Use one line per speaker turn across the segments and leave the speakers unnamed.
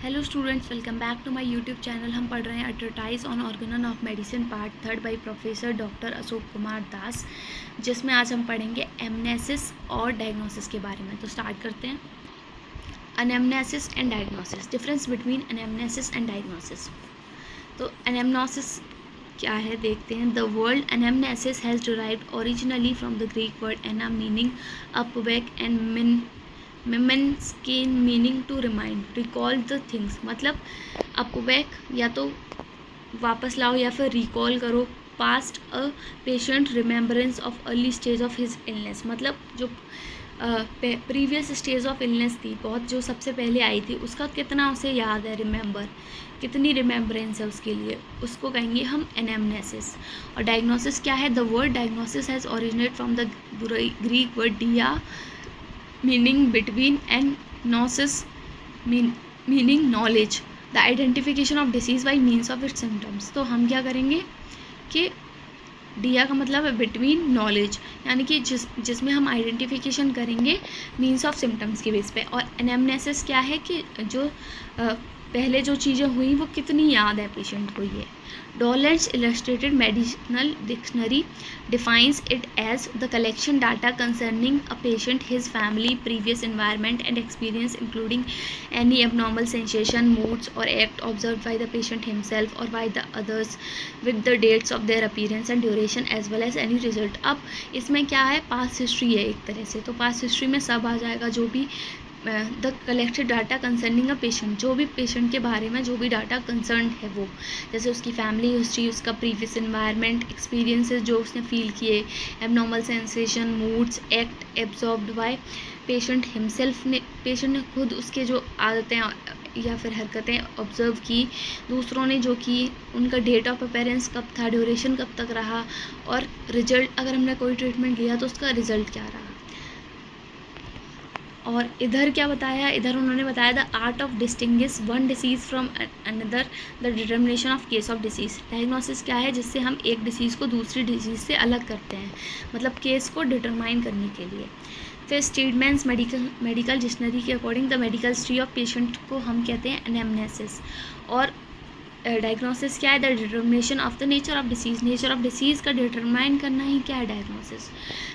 Hello students, welcome back to my YouTube channel. हम पढ़ रहे हैं advertise on organon of medicine part 3 by professor doctor Ashok Kumar Das, जिसमें आज हम पढ़ेंगे एमनेसिस और डायग्नोसिस के बारे में। तो स्टार्ट करते हैं। Anamnesis and diagnosis, difference between anamnesis and diagnosis. तो एनेमनेसिस क्या है देखते हैं। The word anamnesis has derived originally from the Greek word ana meaning upwake and mimneskein meaning to remind recall the things. मतलब upwake या तो वापस लाओ या फिर रिकॉल करो past a patient remembrance of early stage of his illness. मतलब जो प्रीवियस स्टेज ऑफ इलनेस थी, बहुत जो सबसे पहले आई थी, उसका कितना उसे याद है, रिमेंबर, कितनी रिमेम्बरेंस है उसके लिए, उसको कहेंगे हम एनेमनेसिस। और डायग्नोसिस क्या है। The word diagnosis has originate from the Greek word dia meaning between and nosis meaning knowledge, the identification of disease by means of its symptoms. तो हम क्या करेंगे कि डिया का मतलब है बिटवीन नॉलेज, यानी कि जिसमें हम आइडेंटिफिकेशन करेंगे मीन्स ऑफ सिम्टम्स के बेस पे। और एनेमनेसिस क्या है कि जो पहले जो चीज़ें हुई वो कितनी याद है पेशेंट को। ये Dorland's illustrated medicinal dictionary defines it as the collection data concerning a patient, his family, previous environment and experience, including any abnormal sensation, moods or act observed by the patient himself or by the others, with the dates of their appearance and duration as well as any result। अब इसमें क्या है, past history है एक तरह से। तो past history में सब आ जाएगा, जो भी the collected data concerning a patient, जो भी पेशेंट के बारे में जो भी डाटा कंसर्न है वो, जैसे उसकी फैमिली हिस्ट्री, उसका प्रीवियस इन्वायरमेंट, एक्सपीरियंसेस जो उसने फील किए, abnormal sensation, moods, act absorbed bye patient himself ने, पेशेंट ने खुद उसके जो आदतें या फिर हरकतें ऑब्जर्व की, दूसरों ने जो की, उनका डेट ऑफ अपीयरेंस कब था, ड्यूरेशन कब तक रहा, और रिजल्ट, अगर हमने कोई ट्रीटमेंट लिया तो उसका रिजल्ट क्या रहा। और इधर क्या बताया, इधर उन्होंने बताया the art of distinguish one disease from another, the determination of case of disease. Diagnosis क्या है, जिससे हम एक डिसीज़ को दूसरी डिसीज़ से अलग करते हैं, मतलब केस को डिटरमाइन करने के लिए। फिर स्टीडमैन्स मेडिकल डिक्शनरी के according the medical history of patient को हम कहते हैं एनेमनेसिस। और डायग्नोसिस क्या है, the determination of the nature of disease, nature of disease का डिटरमाइन करना ही क्या है डायग्नोसिस।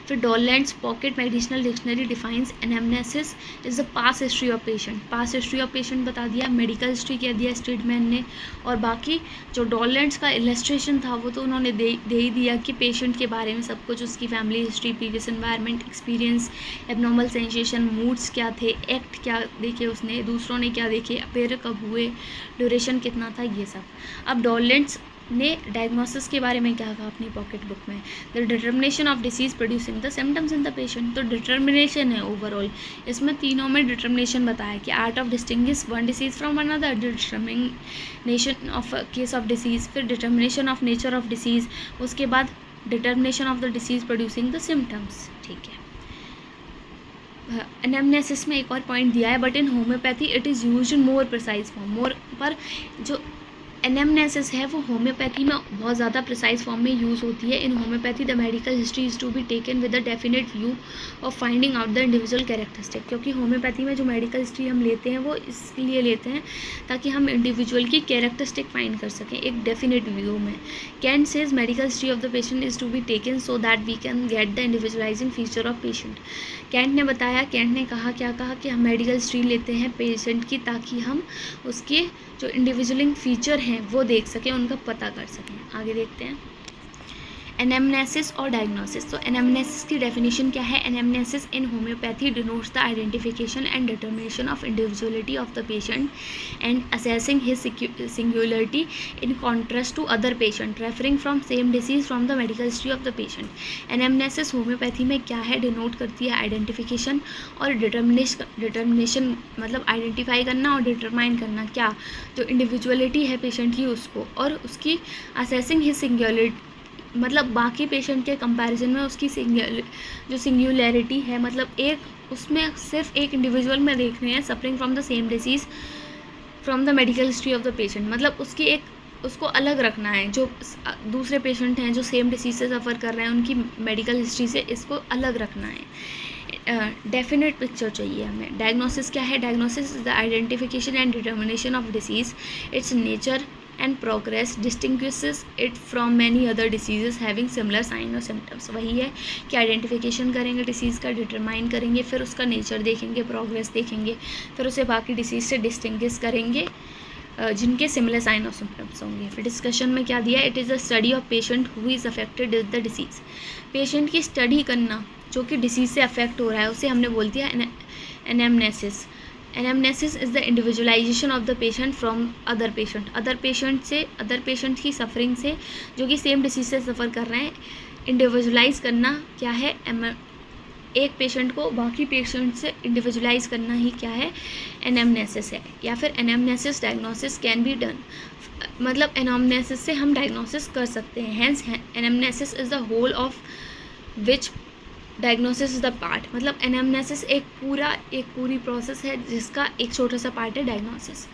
फिर Dorland's pocket medicinal dictionary defines anamnesis is the past history of patient. Past history of patient बता दिया, मेडिकल हिस्ट्री कह दिया स्टेटमैन ने, और बाकी जो डॉलेंट्स का इलस्ट्रेशन था वो तो उन्होंने दे ही दिया कि पेशेंट के बारे में सब कुछ, उसकी family history, previous environment, experience, abnormal sensation, moods क्या थे, एक्ट क्या देखे उसने, दूसरों ने क्या देखे, अपेयर कब हुए, ड्यूरेशन कितना था, ये सब। अब डॉलेंट्स ने डायग्नोसिस के बारे में क्या कहा अपनी पॉकेट बुक में, the determination of disease producing the symptoms in the patient. तो डिटर्मिनेशन है ओवरऑल, इसमें तीनों में डिटर्मिनेशन बताया कि art of distinguish one disease from another, determination of case of disease, फिर determination of nature of disease, उसके बाद determination of the disease producing the symptoms. ठीक है। एनेमनेसिस में एक और पॉइंट दिया है, but in homeopathy it is used in more precise form. More पर जो एनेमनेसिस है वो होम्योपैथी में बहुत ज़्यादा प्रिसाइज फॉर्म में यूज़ होती है। In homeopathy the medical history is to be taken with a definite view of finding out the individual characteristic. क्योंकि होम्योपैथी में जो मेडिकल हिस्ट्री हम लेते हैं वो इसलिए लेते हैं ताकि हम इंडिविजुअल की कैरेक्टरिस्टिक फाइंड कर सकें एक डेफिनेट व्यू में। Kent says medical history of the patient is to be taken so that we can get the individualising feature of patient. Kent ने बताया, कैंट ने कहा, क्या कहा कि हम मेडिकल हिस्ट्री लेते हैं पेशेंट की ताकि हम उसके जो इंडिविजुअलिंग फीचर हैं वो देख सकें, उनका पता कर सकें। आगे देखते हैं एनेमनेसिस और डायग्नोसिस। तो एनेमनेसिस की डेफिनेशन क्या है, anamnesis in homeopathy denotes the identification and determination of individuality of the patient and assessing his singularity in contrast to other patient referring from same disease from the medical history of the patient. Anamnesis homeopathy में क्या है, denote करती है identification और determination, मतलब identify करना और determine करना क्या, जो इंडिविजुअलिटी है पेशेंट की उसको, और उसकी असेसिंग हिज सिंगुलरिटी, मतलब बाकी पेशेंट के कंपैरिजन में उसकी जो सिंगुलैरिटी है, मतलब एक उसमें सिर्फ एक इंडिविजुअल में देख रहे हैं, suffering from the same disease from the medical history of the patient, मतलब उसकी एक उसको अलग रखना है। जो दूसरे पेशेंट हैं जो सेम डिसीज से सफ़र कर रहे हैं उनकी मेडिकल हिस्ट्री से इसको अलग रखना है। डेफिनेट पिक्चर चाहिए हमें। डायग्नोसिस क्या है? Diagnosis is the identification and determination of disease, its nature and progress distinguishes it from many other diseases having similar sign और सिम्टम्स। वही है कि आइडेंटिफिकेशन करेंगे डिसीज़ का, डिटरमाइन करेंगे, फिर उसका नेचर देखेंगे, प्रोग्रेस देखेंगे, फिर उसे बाकी डिसीज़ से डिस्टिंग्विश करेंगे जिनके सिमिलर साइन और सिम्टम्स होंगे। फिर डिस्कशन में क्या दिया? It is the study of patient who is affected with the disease. Patient की स्टडी करना जो कि डिसीज़ से अफेक्ट हो रहा है उसे हमने बोल दिया anamnesis. Anamnesis is the individualisation of the patient from other patient. Other patient की सफरिंग से जो कि सेम डिसीज से सफ़र कर रहे हैं, इंडिविजुअलाइज करना क्या है? एक पेशेंट को बाकी पेशेंट से इंडिविजुअलाइज करना ही क्या है? एनामनेसिस है। या फिर anamnesis diagnosis can be done, मतलब एनामनेसिस से हम डायग्नोसिस कर सकते हैं। Hence anamnesis is the whole of which diagnosis is the part. मतलब एनामनेसिस एक पूरी प्रोसेस है जिसका एक छोटा सा पार्ट है डायग्नोसिस।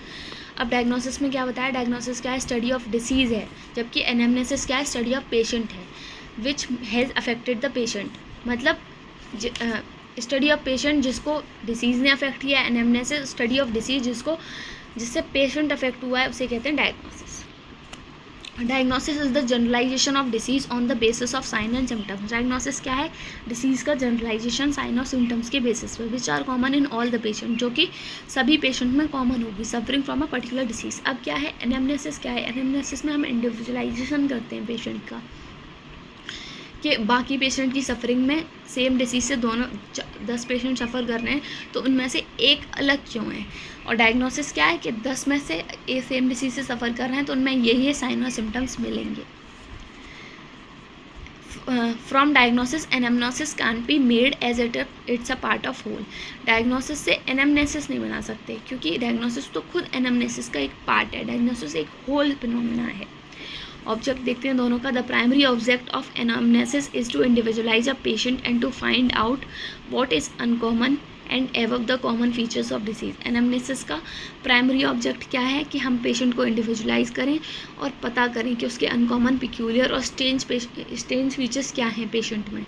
अब डायग्नोसिस में क्या बताया? डायग्नोसिस क्या है? स्टडी ऑफ डिसीज़ है, जबकि एनामनेसिस क्या है? स्टडी ऑफ पेशेंट है which has affected the patient. मतलब स्टडी ऑफ पेशेंट जिसको डिसीज़ ने अफेक्ट किया है, एनामनेसिस स्टडी ऑफ डिसीज़ जिससे पेशेंट अफेक्ट हुआ है, उसे कहते हैं diagnosis. Diagnosis is the generalisation of disease on the basis of sign and symptoms. Diagnosis क्या है? डिसीज़ का जनरलाइजेशन साइन और सिम्टम्स के बेसिस पे, which are common in all the patient, जो कि सभी पेशेंट में कॉमन होगी suffering from a particular disease. अब क्या है एनामनेसिस? क्या है एनामनेसिस में हम इंडिविजुअलाइजेशन करते हैं पेशेंट का, कि बाकी पेशेंट की सफरिंग में सेम डिसीज़ से 10 पेशेंट सफ़र कर रहे हैं तो उनमें से एक अलग क्यों है। और डायग्नोसिस क्या है कि 10 में से एक सेम डिसीज़ से सफ़र कर रहे हैं तो उनमें यही साइन और सिम्टम्स मिलेंगे। From diagnosis anamnesis can be made as it's a part of whole. Diagnosis से एनामनेसिस नहीं बना सकते क्योंकि डायग्नोसिस तो खुद एनामनेसिस का एक पार्ट है। डायग्नोसिस एक होल फिनोमेना है। ऑब्जेक्ट देखते हैं दोनों का। The primary object of anamnesis is to individualise a patient and to find out what is uncommon and above the common features of disease. Anamnesis का प्राइमरी ऑब्जेक्ट क्या है? कि हम पेशेंट को इंडिविजुअलाइज करें और पता करें कि उसके अनकॉमन, पिक्यूलियर और स्ट्रेंज फीचर्स क्या हैं पेशेंट में,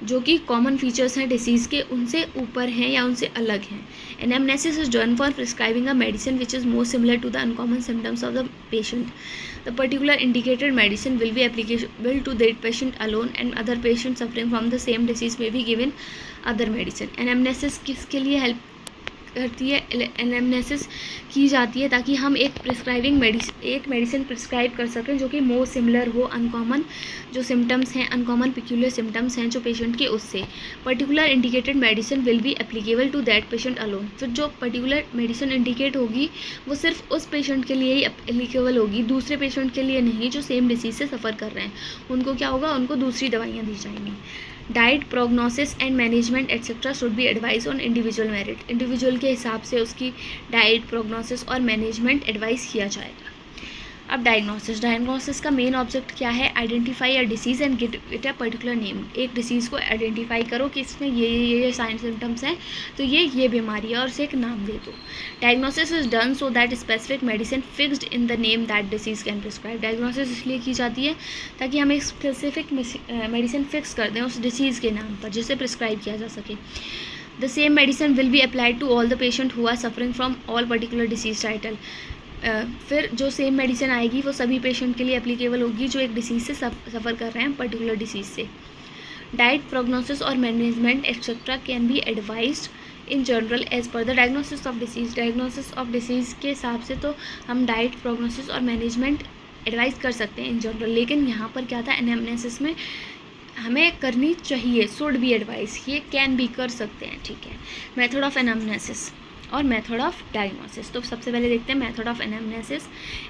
जो कि कॉमन फीचर्स हैं डिसीज़ के, उनसे ऊपर हैं या उनसे अलग हैं। Anamnesis is done for prescribing a medicine which is more similar to the uncommon symptoms of the patient. The particular indicated medicine will be applicable to that patient alone and other patient suffering from the same disease may be given other medicine. Anamnesis किसके लिए help करती है? Anamnesis की जाती है ताकि हम एक मेडिसिन प्रिस्क्राइब कर सकें जो कि मोर सिमिलर हो अनकॉमन जो सिम्टम्स हैं, अनकॉमन पिक्यूलियर सिम्टम्स हैं जो पेशेंट के, उससे। Particular indicated medicine will be applicable to that patient alone. फिर जो पर्टिकुलर मेडिसिन इंडिकेट होगी वो सिर्फ उस पेशेंट के लिए ही एप्लीकेबल होगी, दूसरे पेशेंट के लिए नहीं जो सेम डिसीज से सफ़र कर रहे हैं। उनको क्या होगा? उनको दूसरी दवाइयाँ दी जाएंगी। Diet, prognosis and management etcetera should be advice on individual merit. Individual के हिसाब से उसकी डाइट, प्रोग्नोसिस और मैनेजमेंट एडवाइस किया जाएगा। अब डायग्नोसिस का मेन ऑब्जेक्ट क्या है? Identify a disease and give it a particular name. एक डिसीज़ को आइडेंटिफाई करो कि इसमें ये साइन सिम्टम्स हैं तो ये बीमारी है और उसे एक नाम दे दो। Diagnosis is done so that specific medicine fixed in the name that disease can prescribe. Diagnosis इसलिए की जाती है ताकि हम एक स्पेसिफिक मेडिसिन फिक्स कर दें उस डिसीज़ के नाम पर जिसे प्रिस्क्राइब किया जा सके। The same medicine will be applied to all the patient who are suffering from all particular disease title. फिर जो सेम मेडिसिन आएगी वो सभी पेशेंट के लिए एप्लीकेबल होगी जो एक डिसीज़ से सफ़र कर रहे हैं, पर्टिकुलर डिसीज़ से। डाइट, प्रोग्नोसिस और management etcetera can be advised in general as per the diagnosis of disease. Diagnosis of disease के हिसाब से तो हम डाइट, प्रोग्नोसिस और मैनेजमेंट एडवाइस कर सकते हैं इन जनरल, लेकिन यहाँ पर क्या था? एनामनेसिस में हमें करनी चाहिए, शुड बी एडवाइस, ये कैन भी कर सकते हैं, ठीक है। मेथड ऑफ एनामनेसिस और मेथड ऑफ डायग्नोसिस। तो सबसे पहले देखते हैं method of anamnesis.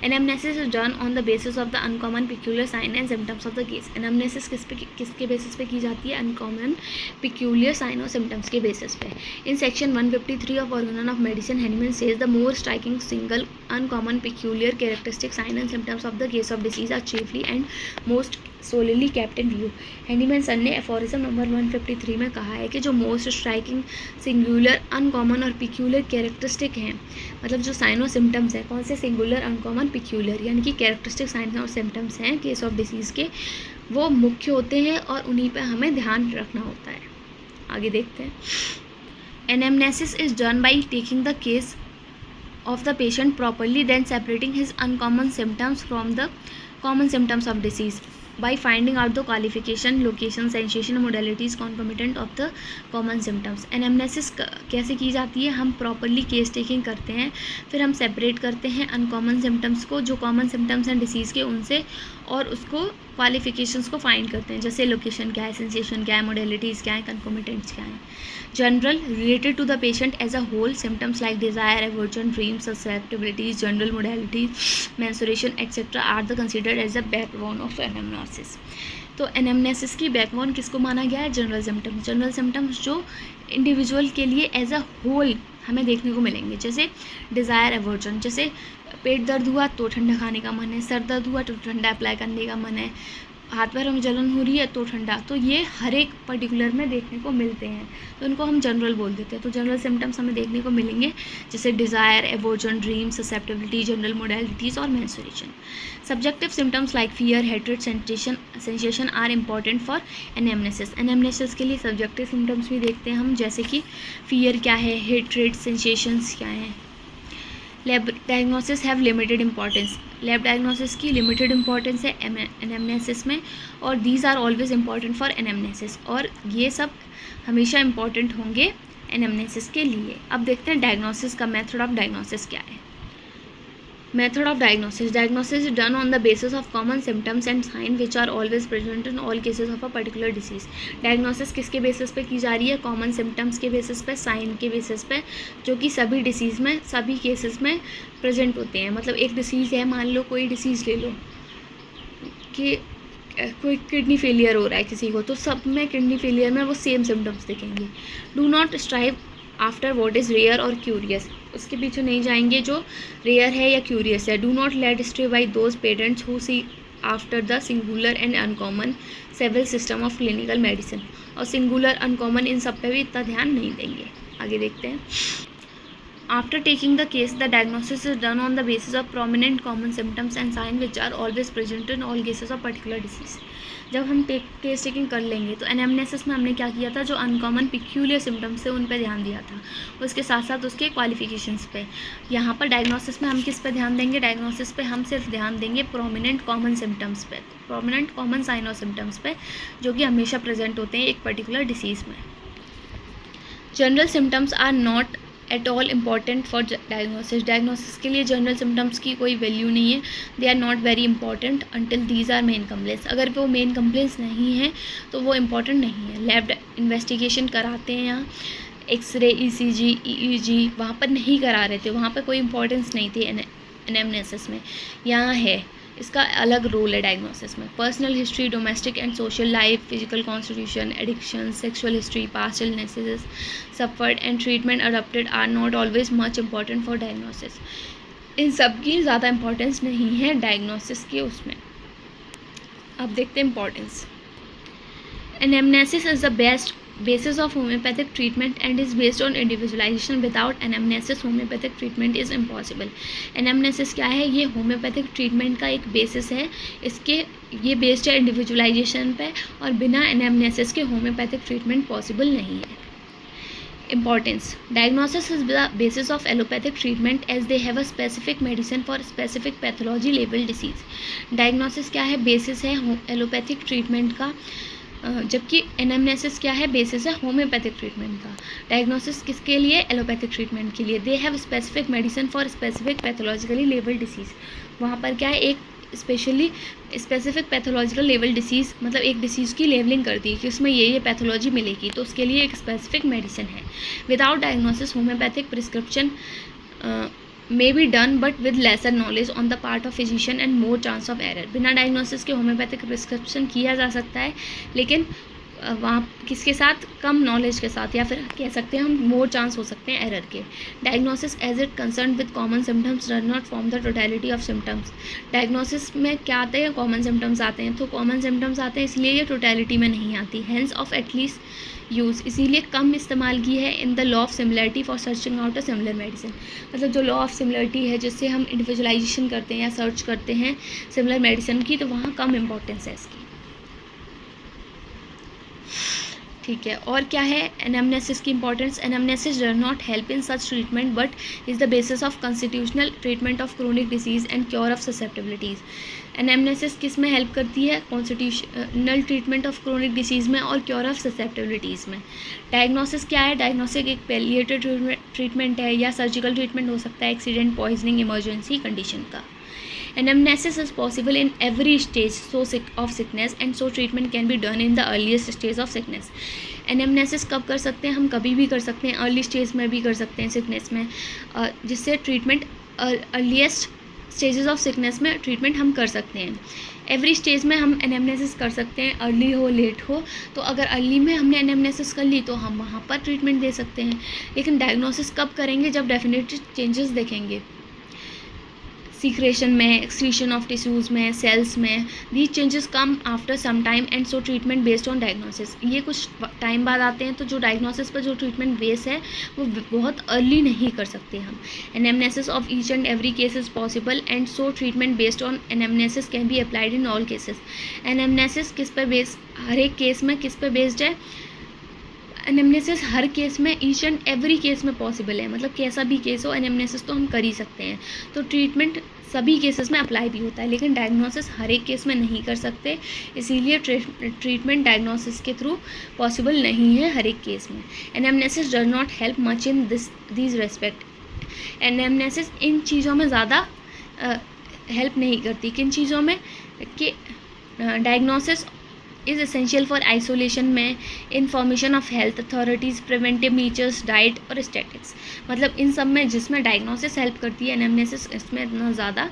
Anamnesis is done on the basis of the uncommon peculiar sign and symptoms of the case. Anamnesis किसके बेसिस पे की जाती है? अनकॉमन पिक्यूलियर साइन और सिम्टम्स के बेसिस पे। In section 153 of Organon of medicine Hahnemann says the more striking single uncommon peculiar characteristic sign and symptoms of the case of disease are chiefly and most solely kept in view. हैंडीमैन सन ने aphorism number 153 में कहा है कि जो most striking, singular, uncommon और peculiar characteristic हैं, मतलब जो साइन और सिम्टम्स हैं, कौन से सिंगुलर, अनकॉमन, पिक्यूलर, यानी कि कैरेक्टरिस्टिक साइन और सिम्टम्स हैं केस ऑफ डिसीज़ के, वो मुख्य होते हैं और उन्हीं पर हमें ध्यान रखना होता है। आगे देखते हैं। Anamnesis is done by taking the case of the patient properly, then separating his uncommon symptoms from the common symptoms of disease by finding out the qualification, location, sensation, modalities concomitant of the common symptoms. Anamnesis कैसे की जाती है? हम properly case taking करते हैं, फिर हम separate करते हैं अनकॉमन सिम्टम्स को, जो कॉमन सिम्टम्स हैं डिसीज़ के, उनसे, और उसको क्वालिफिकेशंस को फाइंड करते हैं, जैसे लोकेशन क्या है, सेंसेशन क्या है, मोडेलिटीज़ क्या है, कंकोमिटेंट्स क्या हैं. General related to the patient as a whole, symptoms like desire, aversion, dream, susceptibilities, general modalities, menstruation etcetera are the considered as the backbone of anamnesis. तो एनामनेसिस की बैकबोन किसको माना गया है? General symptoms. जनरल सिम्टम्स जो individual के लिए as a whole हमें देखने को मिलेंगे, जैसे डिज़ायर, एवर्जन, जैसे पेट दर्द हुआ तो ठंडा खाने का मन है, सर दर्द हुआ तो ठंडा अप्लाई करने का मन है, हाथ पैरों में जलन हो रही है तो ठंडा, तो ये हर एक पर्टिकुलर में देखने को मिलते हैं, तो इनको हम जनरल बोल देते हैं. तो जनरल सिम्टम्स हमें देखने को मिलेंगे जैसे desire, aversion, dream, susceptibility, general modalities और menstruation. Subjective symptoms like fear, hatred, sensation are important for anamnesis. Anamnesis के लिए सब्जेक्टिव सिम्टम्स भी देखते हैं हम, जैसे कि फियर क्या है, हेट्रेड, सेंसेशंस क्या हैं. Lab diagnosis have limited importance. Lab diagnosis की लिमिटेड इंपॉर्टेंस है एनामनेसिस में, और these are always important for anamnesis, और ये सब हमेशा इंपॉर्टेंट होंगे एनामनेसिस के लिए. अब देखते हैं डायग्नोसिस का मेथड ऑफ डायग्नोसिस क्या है. Method of diagnosis. Diagnosis is done on the basis of common symptoms and signs which are always present in all cases of a particular disease. Diagnosis किसके basis पे की जा रही है? Common symptoms के basis पे, साइन के basis पे, जो कि सभी डिसीज़ में, सभी केसेस में प्रेजेंट होते हैं. मतलब एक डिसीज़ है, मान लो कोई डिसीज़ ले लो कि कोई किडनी फेलियर हो रहा है किसी को, तो सब में किडनी फेलियर में वो सेम सिम्टम्स दिखेंगे. Do not strive after what is rare और क्यूरियस. उसके पीछे नहीं जाएंगे जो रेयर है या क्यूरियस है. Do not let stay by those parents who see after the singular and uncommon several system of clinical medicine. और सिंगुलर, अनकॉमन, इन सब पे भी इतना ध्यान नहीं देंगे. आगे देखते हैं. After taking the case, the diagnosis is done on the basis of prominent common symptoms and signs which are always present in all cases of particular disease. जब हम केस टेकिंग कर लेंगे तो एनामनेसिस में हमने क्या किया था? जो अनकॉमन पिक्यूलियर सिम्टम्स थे उन पर ध्यान दिया था, उसके साथ साथ उसके क्वालिफिकेशंस पे. यहाँ पर डायग्नोसिस में हम किस पे ध्यान देंगे? डायग्नोसिस पे हम सिर्फ ध्यान देंगे प्रोमिनेंट कॉमन सिम्टम्स पे, प्रोमिनेंट कॉमन साइन और सिम्टम्स पे, जो कि हमेशा प्रेजेंट होते हैं एक पर्टिकुलर डिसीज़ में. General symptoms are not at all important for diagnosis. Diagnosis के लिए जनरल सिम्टम्स की कोई वैल्यू नहीं है. They are not very important until these are main complaints. अगर वो मेन कंप्लेंट्स नहीं है तो वो इम्पॉर्टेंट नहीं है. लैब इन्वेस्टिगेशन कराते हैं यहाँ, एक्सरे, ECG, EEG वहाँ पर नहीं करा रहे थे, वहाँ पर कोई इंपॉर्टेंस नहीं थी एनामनेसिस में. यहाँ है, इसका अलग रोल है डायग्नोसिस में. Personal history, domestic and social life, physical constitution, addiction, sexual history, past illnesses suffered and treatment adopted are not always much important for diagnosis. इन सब की ज़्यादा इंपॉर्टेंस नहीं है डायग्नोसिस के उसमें. अब देखते हैं importance. Anamnesis is the best basis of homeopathic treatment and is based on individualization. Without anamnesis homeopathic treatment is impossible. anamnesis क्या है? ये homeopathic treatment का एक basis है. इसके ये based है individualization पे, और बिना anamnesis के homeopathic treatment possible नहीं है. Importance. Diagnosis is the basis of allopathic treatment as they have a specific medicine for specific pathology label disease. Diagnosis क्या है? basis है allopathic treatment का, जबकि एनामनेसिस क्या है? बेसिस है होम्योपैथिक ट्रीटमेंट का. डायग्नोसिस किसके लिए? एलोपैथिक ट्रीटमेंट के लिए. They have specific medicine for specific pathologically level disease. वहाँ पर क्या है? एक specially specific pathological level disease, मतलब एक डिसीज़ की लेवलिंग कर दी कि उसमें ये पैथोलॉजी मिलेगी, तो उसके लिए एक स्पेसिफिक मेडिसिन है. Without diagnosis homeopathic prescription may be done but with lesser knowledge on the part of physician and more chance of error. बिना डायग्नोसिस के होम्योपैथिक प्रिस्क्रिप्शन किया जा सकता है, लेकिन वहाँ किसके साथ, कम नॉलेज के साथ, या फिर कह सकते हैं हम मोर चांस हो सकते हैं एरर के। Diagnosis as it concern with common symptoms does not form the totality of symptoms. Diagnosis में क्या आते हैं, कॉमन सिम्टम्स आते हैं, तो कॉमन सिम्टम्स आते हैं इसलिए ये टोटलिटी में नहीं आती। हैंस ऑफ एटलीस्ट यूज़, इसीलिए कम इस्तेमाल की है in the law of similarity for searching out a similar medicine. मतलब जो लॉ ऑफ सिमिलरिटी है जिससे हम इंडिविजुअलाइजेशन करते हैं या सर्च करते हैं सिमिलर मेडिसिन की, तो वहाँ कम इम्पोर्टेंस है इसकी। ठीक है, और क्या है एनामनेसिस की importance. Anamnesis does not help in such treatment but is the basis of constitutional treatment of chronic disease and cure of susceptibilities. Anamnesis किस में हेल्प करती है, constitutional treatment of chronic disease में और क्योर ऑफ ससेप्टेबिलिटीज़ में। Diagnosis क्या है, diagnosis एक पैलिएटिव ट्रीटमेंट है या सर्जिकल ट्रीटमेंट हो सकता है एक्सीडेंट, पॉइजनिंग, इमरजेंसी कंडीशन का। Anamnesis is possible in every stage of sickness and so treatment can be done in the earliest stage of sickness. Anamnesis कब कर सकते हैं, हम कभी भी कर सकते हैं, अर्ली स्टेज में भी कर सकते हैं सिकनेस में, जिससे treatment earliest stages of sickness में ट्रीटमेंट हम कर सकते हैं। एवरी स्टेज में हम एनामनेसिस कर सकते हैं, अर्ली हो लेट हो। तो अगर अर्ली में हमने एनामनेसिस कर ली तो हम वहाँ पर ट्रीटमेंट दे सकते हैं, लेकिन डायग्नोसिस कब करेंगे, जब डेफिनेटली चेंजेस देखेंगे सीक्रेशन में, एक्सक्रीशन ऑफ टिश्यूज़ में, सेल्स में। These changes come after some time and so treatment based on diagnosis. ये कुछ टाइम बाद आते हैं, तो जो डायग्नोसिस पर जो ट्रीटमेंट बेस है वो बहुत अर्ली नहीं कर सकते हम। Anamnesis of each and every case is possible and so treatment based on anamnesis can be applied in all cases. Anamnesis किस पर बेस, हर एक केस में किस पर बेस्ड है, एनामनेसिस हर केस में, ईच एंड एवरी केस में पॉसिबल है। मतलब कैसा भी केस हो एनामनेसिस तो हम कर ही सकते हैं। तो ट्रीटमेंट सभी केसेस में अप्लाई भी होता है, लेकिन डायग्नोसिस हर एक केस में नहीं कर सकते, इसीलिए ट्रीटमेंट डायग्नोसिस के थ्रू पॉसिबल नहीं है हर एक केस में। Anamnesis does not help much in this respect. Anamnesis इन चीज़ों में ज़्यादा हेल्प नहीं करती। किन चीज़ों में, कि diagnosis is essential for isolation में, information of health authorities, preventive measures, diet और स्टैटिक्स। मतलब इन सब में जिसमें डायग्नोसिस हेल्प करती है, एनामनेसिस इसमें इतना ज़्यादा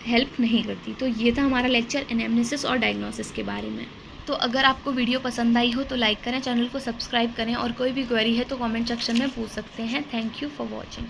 हेल्प नहीं करती। तो ये था हमारा लेक्चर एनामनेसिस और डायग्नोसिस के बारे में। तो अगर आपको वीडियो पसंद आई हो तो लाइक करें, चैनल को सब्सक्राइब करें, और कोई भी क्वेरी है तो कमेंट सेक्शन में पूछ सकते हैं। Thank you for watching.